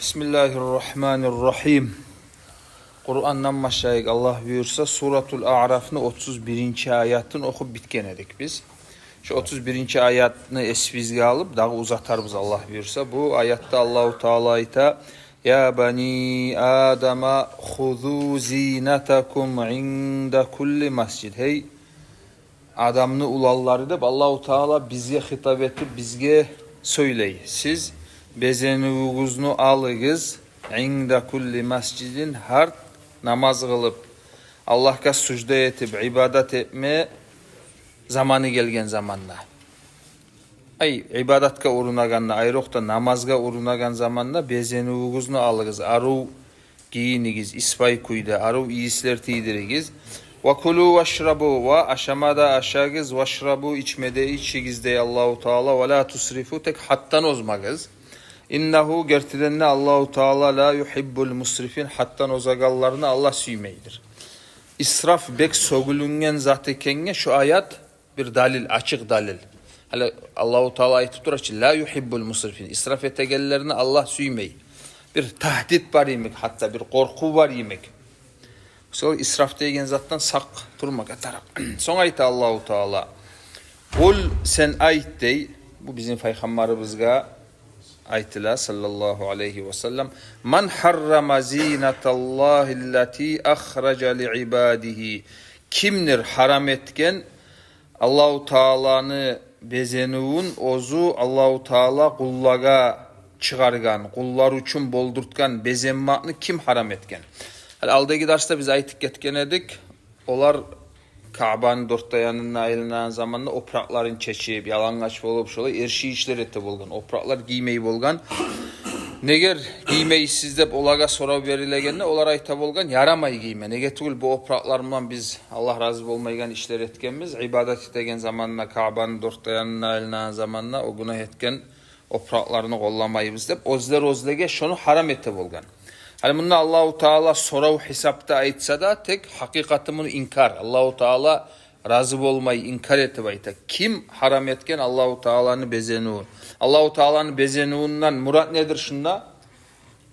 Bismillahirrahmanirrahim. Kur'an'dan başlayık Allah buyursa Suratul A'raf'ın 31. ayatını okup bitken edik biz. Şu 31. ayatını esvizge alıp daha uzatarız Allah buyursa. Bu ayatta Allahu Teala ayta Ya bani Adama huzu zinatakum inda kulli mascid. Hey adamını ulalları deyip Allahu Teala bizge hitap etip bizge söyley. Siz bezenuğuzunu alığız inda kulli mascidin her namaz kılıp Allah'a sucda etip ibadet etme zamanı gelgen zamanla. Ay ibadatka urunaganla ayrıqta namazga urunagan zamanla bezenuğuzunu alığız. Aru giyinigiz, ispay kuyda, aru iyisler tiydirgiz. Ve kulu veşrabu ve aşamada aşağız veşrabu içmede içigiz dey Allahu Teala ve la tusrifu tek hattan ozmagız. İnnehu gertidenne Allahu Teala la yuhibbul musrifin hattan ozagallarını Allah süymeydir. İsraf bek sogulungen zatekenge şu ayat bir dalil, açık dalil. Hala Allahu Teala ayet tutur la yuhibbul musrifin. İsraf etegellerini Allah süymey. Bir tahdit var yemek, hatta bir korku var yemek. Sonra israf degen zattan sak durmak atarak. Son ayet Allahu Teala. Kul sen ayet dey. Bu bizim peygamberimizga ayetler sallallahu aleyhi ve sellem. Man harrama zinatallahi allati akhraca li ibadihi. Kimdir haram etken Allahu Teala'nı bezenuğun ozu Allahu Teala kullaga çıkargan, kullar üçün boldurtkan bezenmakını kim haram etken? Aldaki derste biz ayettik etken edik. Olar Ka'banın dört dayanının ayılınan zamanında oprakların çeçip, yalangaç olup şöyle erşi işler etti bolgan. Opraklar giymeyi bolgan. Neger giymeyi sizde olaga sonra verilegende olar ayta bolgan yaramay giyme. Nege tugul bu opraklarından biz Allah razı olmaygan işler etkenmiz. İbadet etken zamanına Ka'banın dört dayanının ayılınan zamanında o günah etken opraklarını kollamayız deyip ozlege şunu haram etti bolgan. Hani bunu Allahu Teala sorav hesapta aytsa da tek hakikatımını inkar. Allahu Teala razı olmayı inkar etti bayta. Kim haram etken Allahu Teala'nın bezenuğu. Allahu Teala'nın bezenuğundan murat nedir şunda?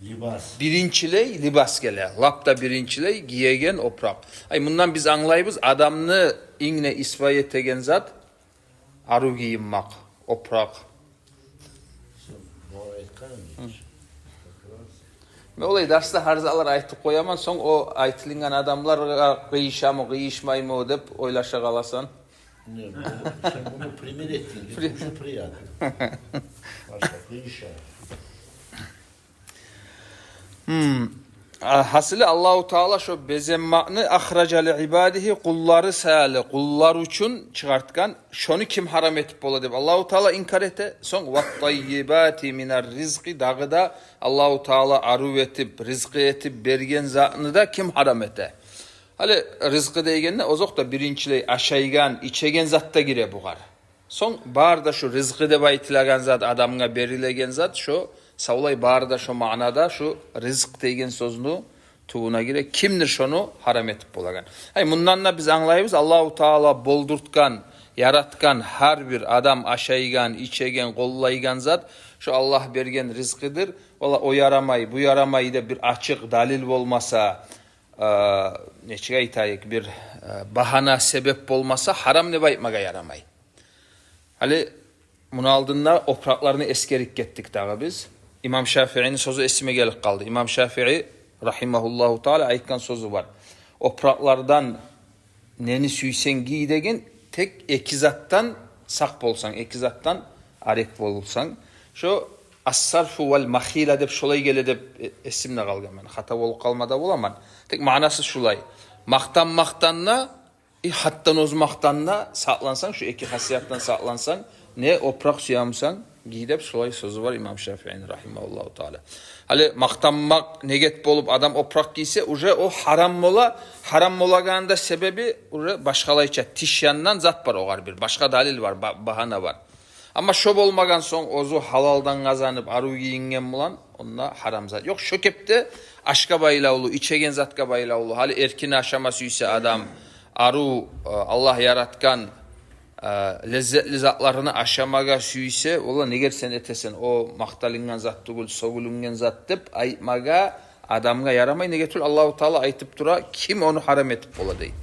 Libas. Birinçiley libas gele. Lapta birinçiley giyegen oprak. Ay bundan biz anlayırız adamını ingne isvay etegen zat aru giyinmak, oprak. Ve olay derste harzalar aytıp koyaman son o aytılıngan adamlar kıyışa mı kıyışmay mı deyip oylaşa kalasan. Ne, sen bunu primer ettin. Şu priyat. Başka kıyışa. Hasılı Allahu Teala şu bezenmakını ahraca li ibadihi kulları sayali kullar üçün çıkartkan şunu kim haram etip bola deyip Allahu Teala inkar ete son vat tayyibati minar rizqi dağıda Allahu Teala arzu etip rizqi etip bergen zatını da kim haram ete. Hali rizqi deygende ozok da birinçiley aşaygan içegen zatta gire buğar. Son bar da şu rizqi de baytilagan zat adamga berilegen zat şu savlay barda şu manada şu rızık degen sözünü tuğuna gire kimdir şunu haram etip bolagan. Hay bundan da biz anlayırız Allahu Teala boldurtkan, yaratkan her bir adam aşaygan, içegen, kollaygan zat şu Allah bergen rızkıdır. Valla o yaramay, bu yaramay da bir açık dalil olmasa neçige aytayık bir bahana sebep olmasa haram ne baytmaga yaramay. Hali bunu aldığında opraklarını eskerik gettik dağı biz. İmam Şafii'nin sözü esime gelip kaldı. İmam Şafii rahimahullahu teala aytkan sözü var. Opraklardan neni süysen giy degen tek ekizattan sak bolsan, ekizattan arek bolsan. Şu as-sarfu vel mahila dep şolay gele dep esimle kalgan ben. Hata olup kalmada bolaman. Tek manası şulay. Maktanla hattan ozmaktanla saklansan şu iki hasiyattan saklansan ne oprak suyamsan gidip şolay sözü var İmam Şafii'nin rahimahullahu teala. Hali maktanmak neget bolup adam oprak giyse uje o haram mola haram molaganda sebebi uje başkalayça tiş yandan zat var oğar bir başka dalil var bahana var. Ama şob olmagan son ozu halaldan kazanıp aru giyingen bulan onunla haram zat. Yok şökepte aşka bayılavulu içegen zatka bayılavulu hali erkine aşaması ise adam aru Allah yaratkan lezzetli zatlarını aşamaga süyse, ola neger sen etesen o maktalingan zat tugul, sogulungan zat dep aytmaga adamga yaramay, negetul Allahu Taala aytıp dura, kim onu haram etip bola deydi.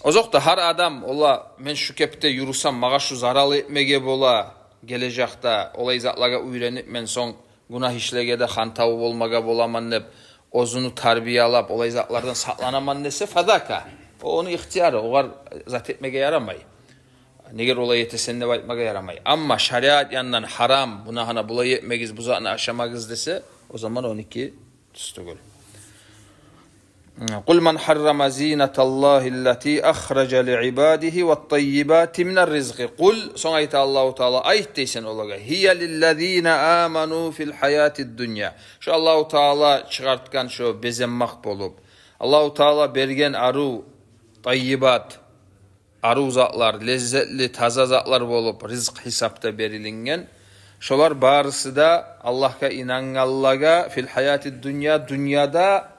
Ozokta har adam ola men şu kepte yurusam maga şu zaral etmege bola gelecekte olay zatlaga uyrenip men son günah işlegede hantavu olmaga bolaman dep ozunu tarbiyalap olay zatlardan saklanaman dese fadaka. O onu ihtiyarı, o var zat etmege yaramay. Neger olay etesen de baytmaga yaramay. Ama şariat yandan haram, buna hana bulay etmegiz, bu zatını aşamagız dese, o zaman 12 tüstügül. قُلْ مَنْ حَرَّمَ زِينَةَ اللّٰهِ الَّتِي أَخْرَجَ لِعِبَادِهِ وَالطَّيِّبَاتِ مِنَ الرِّزْقِ قُلْ son ayet Allahu Teala ayet deysen olaga hiye lillezine amanu fil hayatid dunya. Şu Allahu Teala çıkartkan şu bezemmak bolup Allahu Teala bergen aru tayyibat aru zatlar, lezzetli taza zatlar bolup rizq hesapta berilingen. Şolar barısı da Allah'a inangallaga fil hayatid dunya, dünyada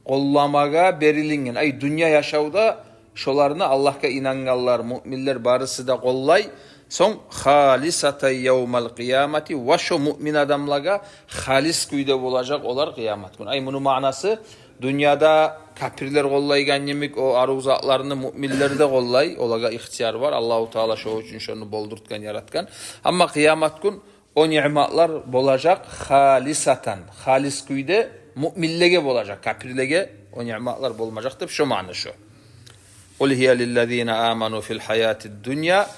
qollamaga berilingen. Ay dünya yaşavda şolarını Allah'a inanganlar, müminler barısı da qollay. Son halisata yevmal kıyamati ve şu mümin adamlaga halis kuyda olacak olar kıyamet günü. Ay bunun manası dünyada kafirler qollaygan yemek o aruzatlarını müminler de qollay. Olaga ihtiyar var. Allahu Teala şu için şunu boldurtkan, yaratkan. Ama kıyamet gün o nimetler bolacak halisatan. Halis kuyda müminlege bolacak. Kafirlege o nimetler bolmayacak dep şu manı şu. Kul hiye lillezine amanu fil hayatid dunya.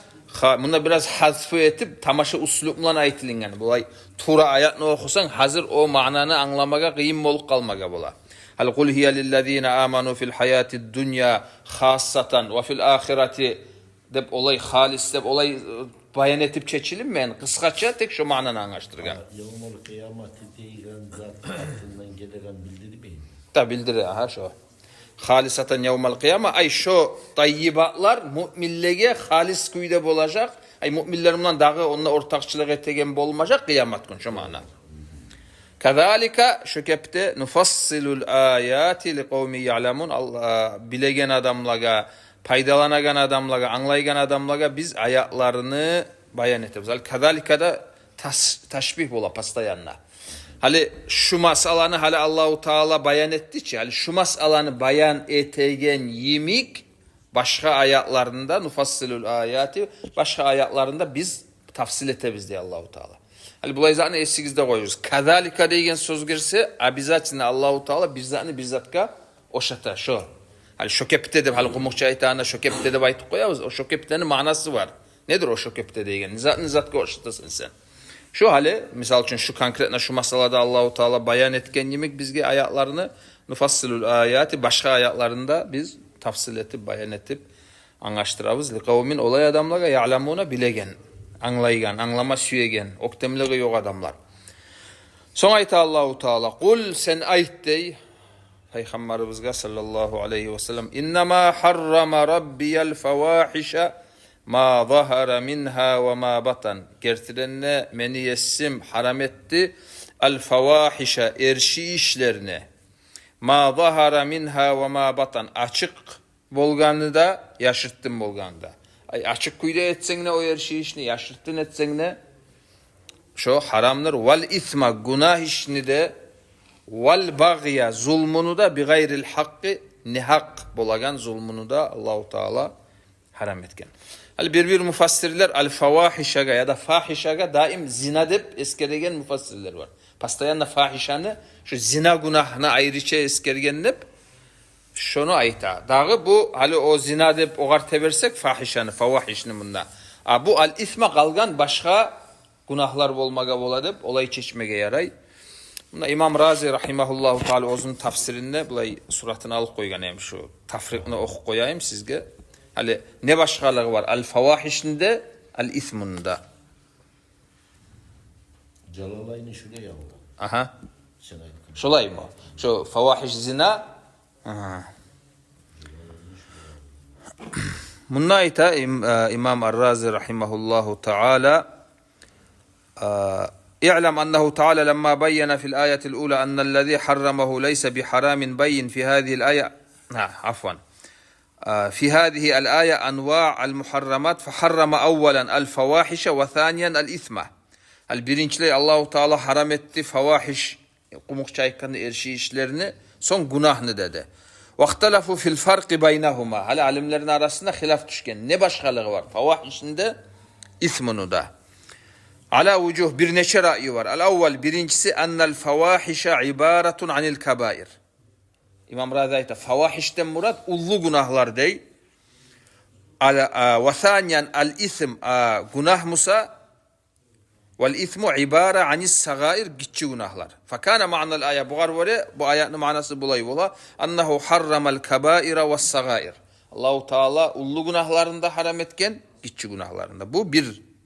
Bunda biraz hazfı etip tamaşa usluplan aytilingan. Bulay tura ayatını okusan hazır o mananı anlamaga kıyım bolup kalmaga bola. Hal kul hiye lillezine amanu fil hayatid dunya khassatan ve fil ahireti dep olay halis dep olay bayan etip çeçilinmeyen kıskaça tek şu mananı anlaştırgan. Yevmul kıyamati deygen zat altından gelen bildirmeyin. Da bildiri aha şu. Halisatan yevmel kıyama ay şu tayyibatlar müminlege halis kuyda bolacak. Ay müminlerimden dağı onunla ortakçılık etegen bolmayacak kıyamet gün şu mana. Kazalika şu kepte nufassilul ayati li kavmi ya'lemun. Allah bilegen adamlaga, paydalanagan adamlaga, anlaygan adamlaga biz ayatlarını bayan etimiz. Kazalika da taşbih bola pastayanla. Hali şu masalanı hali Allahu Teala bayan etti ki, hali şu masalanı bayan etegen yemik başka ayatlarında nufassilul ayati başka ayatlarında biz tafsil etebiz diye Allahu Teala. Hali bulay zaten esigizde koyuyoruz. Kadalika degen söz girse abizatine Allahu Teala bizzatka oşata şu. Hali şokepte de hali kumukça ayetana şokepte de baytık koyuyoruz. O şokeptenin manası var. Nedir o şokepte degen? Nizatka oşatasın sen. Şu hali, misal için şu konkretna şu masalada Allahu Teala bayan etken yemek bizge ayatlarını nufassilul ayati başka ayatlarında biz tafsil etip bayan etip anlaştırabız. Li kavmin olay adamlara ya'lamuna bilegen, anlaygan, anlama süyegen, oktemlege yok adamlar. Son ayet Allahu Teala kul sen ayet dey Peygamberimizge sallallahu aleyhi ve sellem innema harrama rabbiyel fevahişe ma zahara minha ve ma batan. Gertirenne meni yessim haram etti el fevahişe erşi işlerini. Ma zahara minha ve ma batan. Açık bolganı da yaşırttın bolganı da. Ay açık kuyda etsen ne o erşi işini yaşırttın etsen ne? Şu haramdır. Vel isma günah işini de vel bagya zulmunu da bi gayril hakkı nihak bolagan zulmunu da Allahu Teala haram etken. Bir mufassirler al-fawahişaga ya da fahişaga daim zina dep eskergen mufassirler var. Pastayanla fahişanı şu zina günahına ayrıca eskergen dep şunu ayta. Dağı bu hali o zina dep ogar tebersek fahişanı, favahişini bunda. Bu al-isma kalgan başka günahlar bolmaga bola dep olay çeşmege yaray. Bunda İmam Razi rahimahullahu taala özünün tafsirinde bulay suratını alıp koygan hem şu tafriqini oku koyayım sizge. Hali ne başkalığı var? Al-fawahişinde, al-ismunda. Celalayni şuraya yavru. Aha. Sen ayet. Şolay mı? Şu fawahiş zina. Aha. Bununla ita İmam Ar-Razi rahimahullahu ta'ala اعلم أنه تعالى لما بين في الآية الأولى أن الذي حرمه ليس بحرام بين في هذه الآية عفوا في هذه الآية أنواع المحرمات فحرم أولا الفواحش وثانيا الإثم. Birincileri Allahu Teala haram etti fawahiş, kumuk çaykanı erşi işlerini, son günahını dedi. Vaktalafu fil farqi beynahuma. Hala alimlerin arasında hilaf düşken. Ne başkalığı var? Favahişinde, ismunu da. Ala vucuh bir neçe ra'yi var. Al-avval birincisi ennel favahişe ibaretun anil kabair. İmam Razi ayette favahişten murat ullu günahlar değil. Ve thaniyen al-ism günah musa vel ismu ibare anis sagair gitçi günahlar. Fakana ma'nal ayet bu ayetin manası bulay ola. Annahu harramal kabaira ve sagair. Allahu Teala ullu günahlarında haram etken gitçi günahlarında. Bu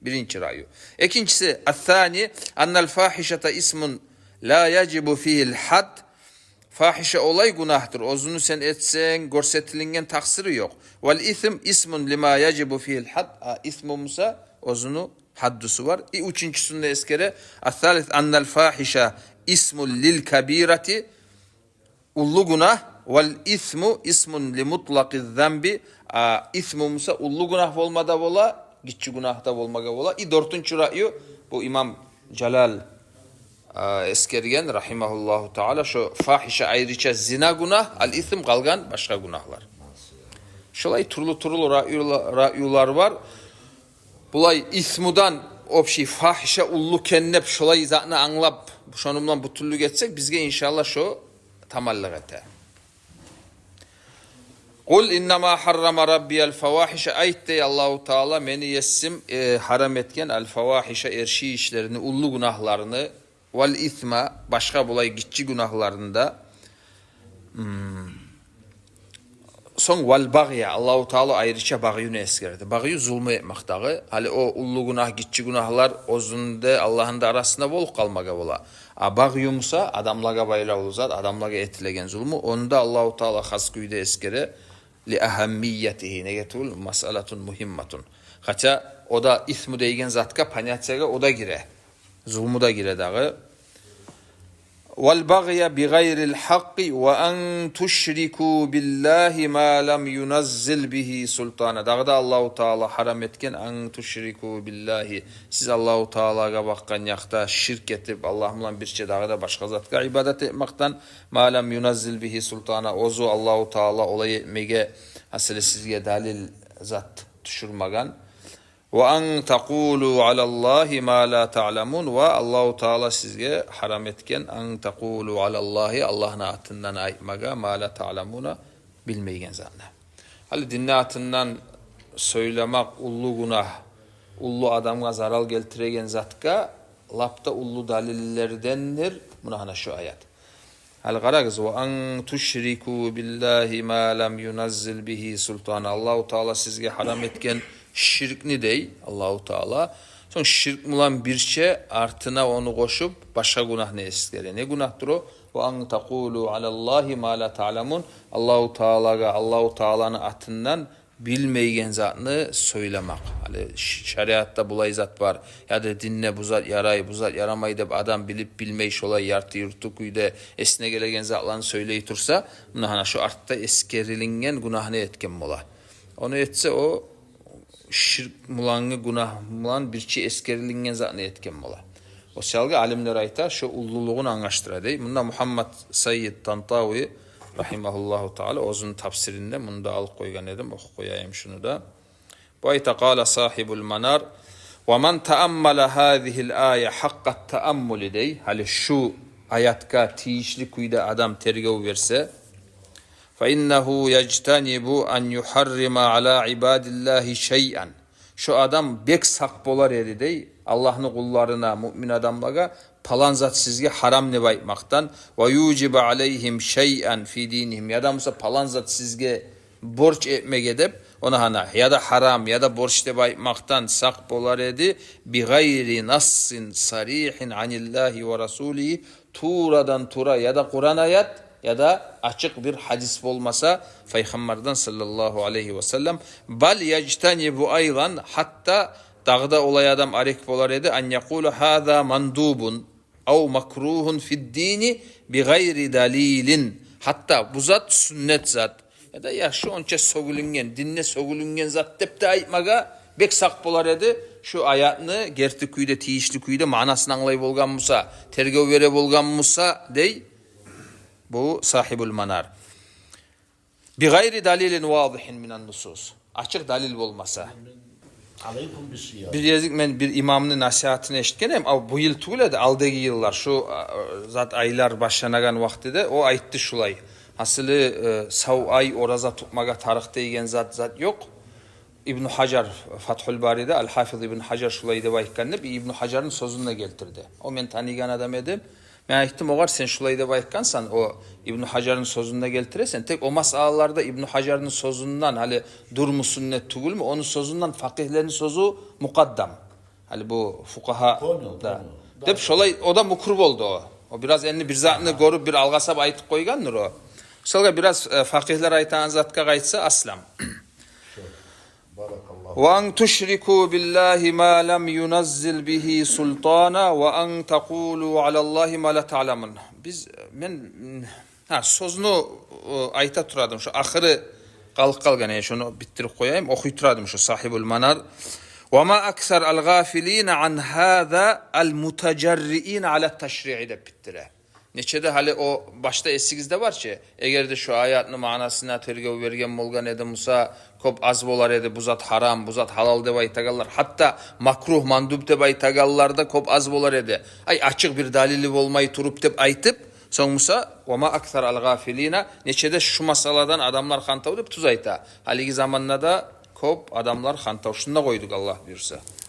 birinci ra'yu. İkincisi el-thani annel fahişete ismun la yacibu fihil had. Fahişe olay günahtır. Ozunu sen etsen, görsetilingen taksiri yok. Vel ism ismun lima yacibu fihil had. İsmumusa ozunu haddusu var. Üçüncüsünde eskere el-thalith annel fahişe ismun lil kabirati ullu günah vel ismu ismun li mutlakiz zambi. İsmumusa ullu günah olmada bola, gitçi günahda olmaga bola. Dörtüncü ra'yu bu İmam Celal eskergen rahimahullahu taala şu fahişe ayrıca zina günah, al-ism kalgan başka günahlar. Şolay turlu ra'yular var. Bulay ismudan opşi fahişe ullu kennep şolay zatını anlap şonumdan bu türlü geçsek bizge inşallah şu tamallık ete. Kul innema harrama rabbiyel fawahişe ayette Allahu Teala meni yessim haram etken el fawahişe erşi işlerini, ullu günahlarını vel isma başka bulay gitçi günahlarında son vel bagya Allahu Teala ayrıca bagyunu eskerdi. Bagyu zulmü etmektağı. Hali o ullu günah gitçi günahlar ozunda Allah'ın da arasında bolup kalmaga bola. Bagyumsa adamlaga bayla oluzat, adamlaga etilegen zulmü. Onda Allahu Teala has güyde eskere li ahammiyetihi negetul masalatun muhimmatun. Hatta o da ismu deygen zatka panyatsaga o da gire. Zulmü da gire dağı. وَالْبَغْيَ بِغَيْرِ الْحَقِّ وَاَنْ تُشْرِكُوا بِاللّٰهِ مَا لَمْ يُنَزِّلْ بِهِ سُلْطَانَ. Dağda Allahu Teala haram etken en tuşriku billahi. Siz Allahu Teala'ga bakkan yakta şirk etip Allah'ımla bir şey dağda başka zatka ibadet etmekten ma lem yunazzil bihi sultana. Ozu Allahu Teala olay etmege hasile sizge dalil zat düşürmegan. Ve en taqulu alallahi ma la ta'lamun ve Allahu Teala sizge haram etken en taqulu alallahi Allah'ın atından aytmaga ma la ta'lamuna bilmeygen zanne. Hali dinne atından söylemek ullu günah, ullu adamga zaral geltiregen zatka lapta ullu dalillerdendir. Buna hana şu ayet. Hal qaragız ve en tuşriku billahi ma lam yunazzil bihi sultana. Allahu Teala sizge haram etken şirkni dey Allahu Teala. Son şirk mulan bir şey artına onu koşup başka günah ne eskere. Ne günahtır o? Ve en taqulu alallahi ma la ta'lamun. Allahu Teala'nın atından bilmeyen zatını söylemek. Hani şeriatta bulay zat var. Ya da dinle bu zat yaray, bu zat yaramayı da adam bilip bilmeyiş olay yartı yurtuk uyda esne gelegen zatlarını söyleyi tursa buna hana şu artta eskerilingen günahını etken mola. Onu etse o şirk mulanı günah mulan bir şey eskerilingen zatını etken mola. O şalgı alimler ayta şu ulluluğunu anlaştıra dey. Bunda Muhammed Sayyid Tantavi rahimahullahu ta'ala ozun tafsirinde bunu da al koygan edim. Oku koyayım şunu da. Bu ayta kâle sahibul manar ve men teammele hâzihil âye hakkat teammuli dey. Hali şu ayatka tiyişli kuyda adam tergev verse فَاِنَّهُ يَجْتَنِبُ اَنْ يُحَرِّمَ عَلَى عِبَادِ اللّٰهِ شَيْئًا. Şu adam bek sak bolar eri dey. Allah'ın kullarına, mümin adamlara palan zat sizge haram ne baytmaktan ve yucibe aleyhim şey'en fi dinihim. Ya da musa palan zat sizge borç etmek edip ona hana ya da haram ya da borç de baytmaktan sak bolar edi bi gayri nassin sarihin anillahi ve rasulihi turadan tura ya da Kur'an ayet ya da açık bir hadis olmasa Peygamberden sallallahu aleyhi ve sellem bal yectanibu ayran hatta dağda olay adam arek bolar edi an yakulu hâzâ mandubun av makruhun fid dini bi gayri dalilin. Hatta bu zat sünnet zat Ya da yaxşı onça sogulungen, dinne sogulungen zat dep de aytmaga bek sak bolar edi. Şu ayatını gerti kuyda, tiyişli kuyda manasını anlay bolgan musa, tergev vere bolgan musa dey. Bu sahibul manar. Bi gayri dalilin vadihin minan nusus. Açık dalil olmasa. Aleyküm bir siyah. Bir yazık men bir imamın nasihatini eşitkenem. Ama bu yıl tuğladı aldığı yıllar şu zat aylar başlanagan vaktide o aytti şulay. Hasılı sav ay oraza tutmaga tarihte igen zat yok. İbn Hacer Fathul Bari'de Al-Hafiz İbn Hacer şulay deb aytkandı. Bir İbn Hacer'in sözünü geltirdi. O men tanigan adam edim. Men aytdım oğar sen şulay deb aytkansan o İbn Hacer'in sözünde geltiresen tek o masalalarda İbn Hacer'in sözünden hali dur mu sünnet tugul mu onun sözünden fakihlerin sözü mukaddam. Hali bu fukaha da. Dep şolay o da mukrub oldu o. O biraz enli bir zatını görüp bir algasap aytıp koygandır o. Mesela biraz fakihler aytan zatka gaytsa aslam. وَاَنْ تُشْرِكُوا بِاللّٰهِ مَا لَمْ يُنَزِّلْ بِهِ سُلْطَانًا وَاَنْ تَقُولُوا عَلَى اللّٰهِ مَا لَا تَعْلَمُونَ. Biz sözünü ayta turadım. Şu ahırı kalgan şunu bitirip koyayım. Okuy turadım şu sahibul manar. وَمَا أَكْثَرَ الْغَافِل۪ينَ عَنْ هَذَا الْمُتَجَرِّئ۪ينَ عَلَى التَّشْرِعِ de bitire. Neçede hali o başta esigizde var ki eğer de şu ayatını manasına tergev vergen bolgan edi Musa kop az bolar edi bu zat haram bu zat halal deb aytagallar hatta makruh mandub deb aytagallarda kop az bolar edi ay açık bir dalili olmayı turup deb aytıp son Musa ve ma aksar al gafilina neçede şu masaladan adamlar hantav deb tuz ayta haligi zamanlarda kop adamlar hantav şunda koyduk Allah buyursa.